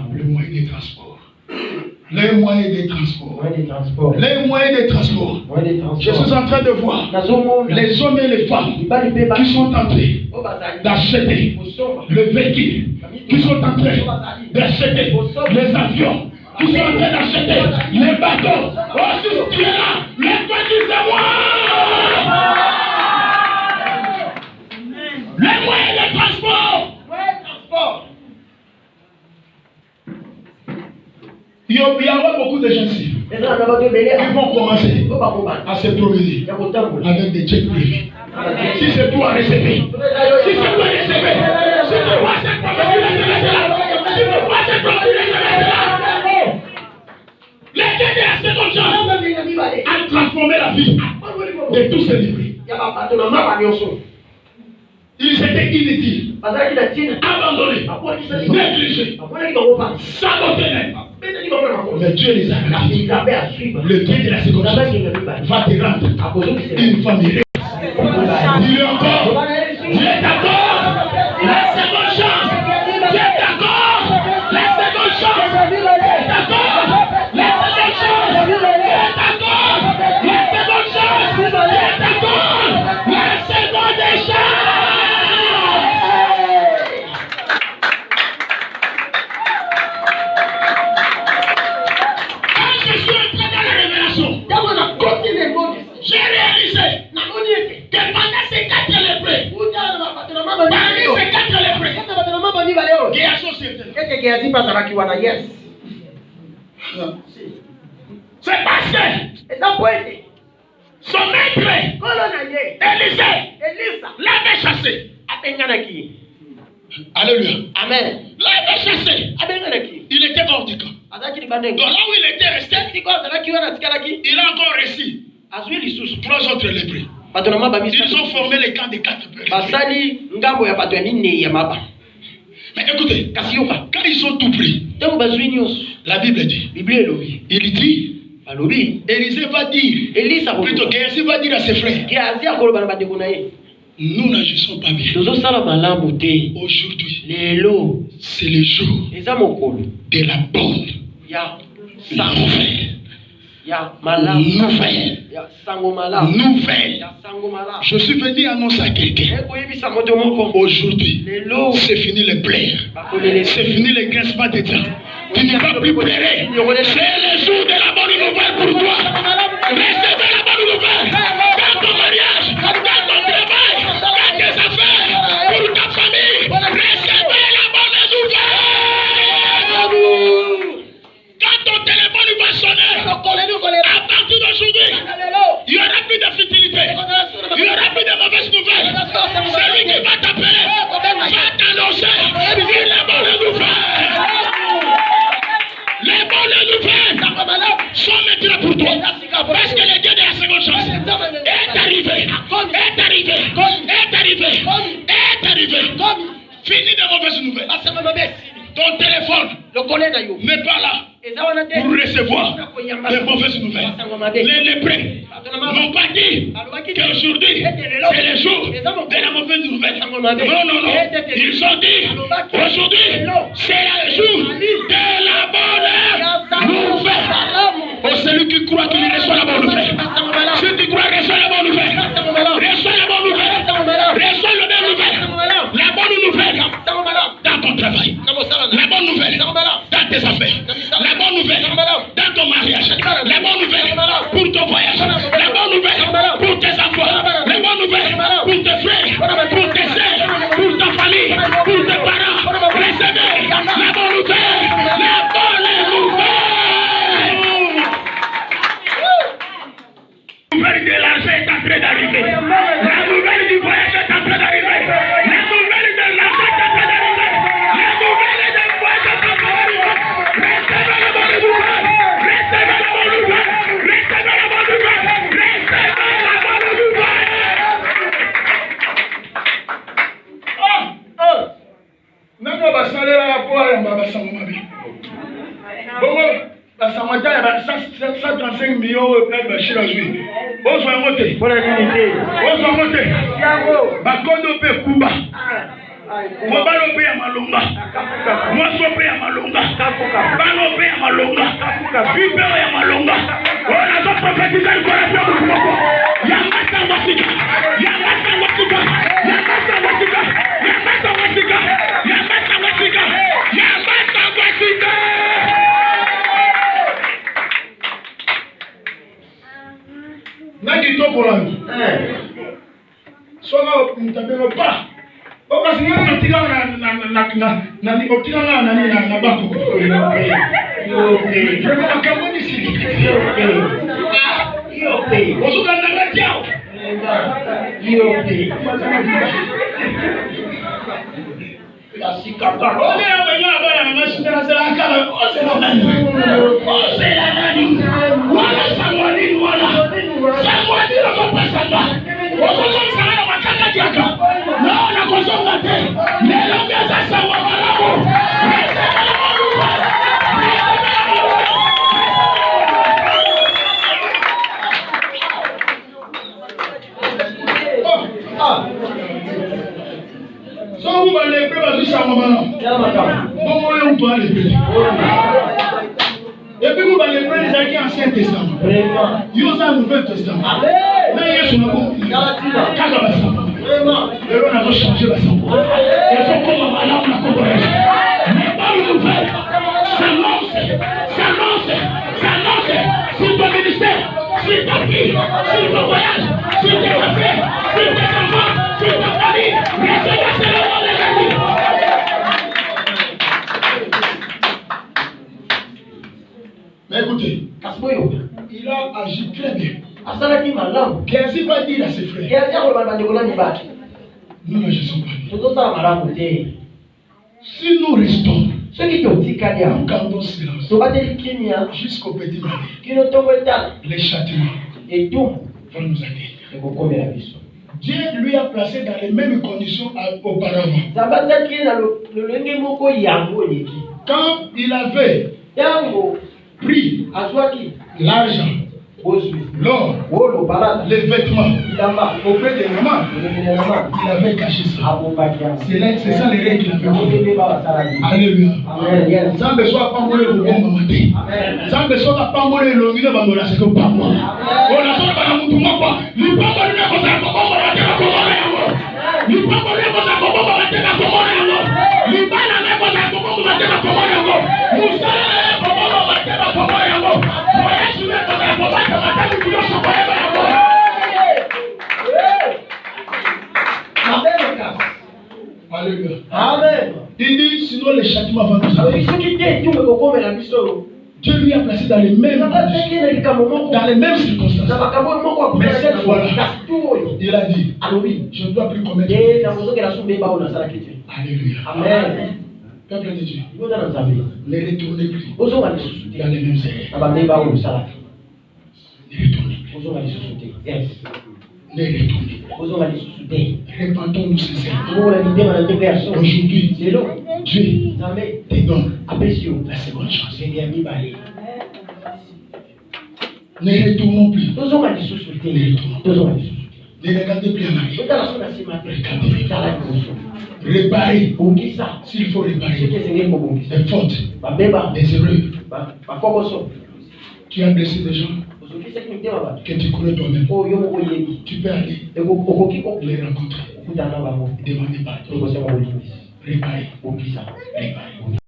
le moyen de transport. Les moyens de transport. Les moyens de transport. Je suis en train de voir les hommes et les femmes qui sont en train d'acheter le véhicule, qui sont en train d'acheter les avions, qui sont en train d'acheter les bateaux. Oh, si tu es là, lève-toi, dis-moi. Les moyens de transport. Il y aura beaucoup de gens ici. Ils vont commencer à se promener avec des chèques privés. Si c'est toi, recevez. Si c'est toi, recevez. Si tu vois cette prophétie, recevez cela. Si tu vois cette prophétie, recevez cela. Les dieux de la seconde chance a transformé la vie de tous ces livres. Ils étaient inutiles, abandonnés, négligés, sabotés même. Mais Dieu les a gardés. Le Dieu de la seconde chance va te rendre une famille. Dis-le encore. Dieu est d'accord. La seconde chance. Dieu est d'accord. La seconde chance. Dieu est d'accord. La seconde chance. Dieu est d'accord. La seconde chance. Dieu est d'accord. La seconde chance. J'ai réalisé que pendant ces 4 lépreux, parmi ces 4 lépreux, Géasi c'est passé. Son maître, Élisée, l'avait chassé. Alléluia. Amen. L'avait chassé. Il était hors du camp. Donc là où il était resté, il a encore réussi 3 autres lépreux. Ils ont formé les camps des 4 lépreux. Mais écoutez, quand ils sont tout pris, la Bible dit, il dit, Élisée va dire, plutôt Géasi va dire à ses frères, nous n'agissons pas bien. Aujourd'hui, c'est le jour de la bonne nouvelle. Je suis venu annoncer à quelqu'un. Aujourd'hui, c'est fini les pleurs. C'est fini les grincements des dents. Tu ne vas plus pleurer. C'est le jour de la bonne nouvelle pour toi. Recevez la bonne nouvelle. Dans ton mariage, dans ton travail, dans tes affaires, pour ta famille. Recevez la bonne nouvelle. Quand ton téléphone va sonner, à partir d'aujourd'hui, il n'y aura plus de futilité. Il n'y aura plus de mauvaises nouvelles. Celui qui va t'appeler va t'annoncer la bonne nouvelle. Les bonnes nouvelles sont maintenant pour toi. Parce que le Dieu de la seconde chance est arrivé. Fini de mauvaises nouvelles. Ton téléphone n'est pas là pour recevoir de mauvaises nouvelles. Les lépreux n'ont pas dit qu'aujourd'hui c'est le jour de la mauvaise nouvelle. Non. Ils ont dit aujourd'hui c'est le jour de la bonne nouvelle. Oh, celui qui croit qu'il reçoit la bonne nouvelle. Si tu crois reçoit la bonne nouvelle, reçois la bonne nouvelle. Reçois la bonne nouvelle. La bonne nouvelle dans ton travail. La bonne nouvelle dans tes affaires. La bonne nouvelle dans ton mariage. La bonne nouvelle pour ton voyage. La bonne nouvelle pour tes enfants. La bonne nouvelle pour tes frères, pour tes sœurs, pour ta famille, pour tes parents. Recevez la bonne nouvelle. La bonne nouvelle. La nouvelle de l'argent est en train d'arriver. La nouvelle du voyage est en train d'arriver. La nouvelle de l'argent est en train d'arriver. La nouvelle du voyage est en train d'arriver. Recevez la bonne nouvelle. Recevez la bonne nouvelle. Recevez la bonne nouvelle. Recevez la bonne nouvelle. Nanga basalela ya poa ya basango mabi. Bongo basamata ya 135 millions de bashira zui. Bonsoir moté. Bonsoir moté. Bakondo pe kuba. Mobalo pe ya malonga. Mwaso pe ya malonga. Bano pe ya malonga. Bipe ya malonga. On a zo prophétiser le corps pour moi. Yamasa wasika. Yamasa wasika. Yamasa wasika. Yamasa wasika. Yamasa wasika. Yamasa wasika. Naki to polani. Soga mtabelo pa. Okasi ngana tika na bako. Vraiment, comment ici? Bonjour, vous allez faire ça maintenant. Comment on doit les faire? Et puis vous allez prendre les acquis Ancien Testament. Vous avez un Nouveau Testament. Mais il y a son amour. Vraiment. Et on a changé la sang. Et c'est comme un malade la Congolaise. Mais pas le nouvel. S'annonce. Sur ton ministère, sur ta vie, sur ton voyage, sur tes affaires, sur tes enfants, sur ta famille. Recevez ce nom de Jésus. Mais écoutez, il a agi très bien. Qu'est-ce qu'il va dire à ses frères? Nous n'agissons pas bien. Si nous restons, nous gardons silence jusqu'au petit matin, les châtiments vont nous atteindre. Dieu lui a placé dans les mêmes conditions auparavant. Quand il avait pris l'argent, l'or, les vêtements auprès des mamans, il avait caché ça. C'est ça les règles qu'il avait donné. Alléluia. Ça ne soit pas moi le bon matin. Ça ne soit pas moi le long de bandola, c'est que pas moi. On a sorti par la moutou moi. Nous pas moi le comme ça, comment on va faire comme on nous pas moi le comme ça, comment on va faire comme on nous pas la même comme ça, comment on va faire comme on nous savons comment on va faire comme on Alléluia. Amen. Il dit sinon les châtiments vont nous arriver. Dieu lui a placé dans les mêmes circonstances. Mais cette fois-là, il a dit je ne dois plus commettre. Alléluia. Amen. Peuple de Dieu, ne retournez plus dans les mêmes erreurs. Ne retournez plus. Ne retournez. Répandons-nous sincèrement. Aujourd'hui, Dieu te donne la seconde chance. Ne retournons plus. Ne regardez plus en arrière. Réparer. S'il faut réparer. Les fautes. Les erreurs. Tu as blessé des gens que tu connais toi-même. Tu peux aller les rencontrer. Demander pardon. Réparer. Réparer.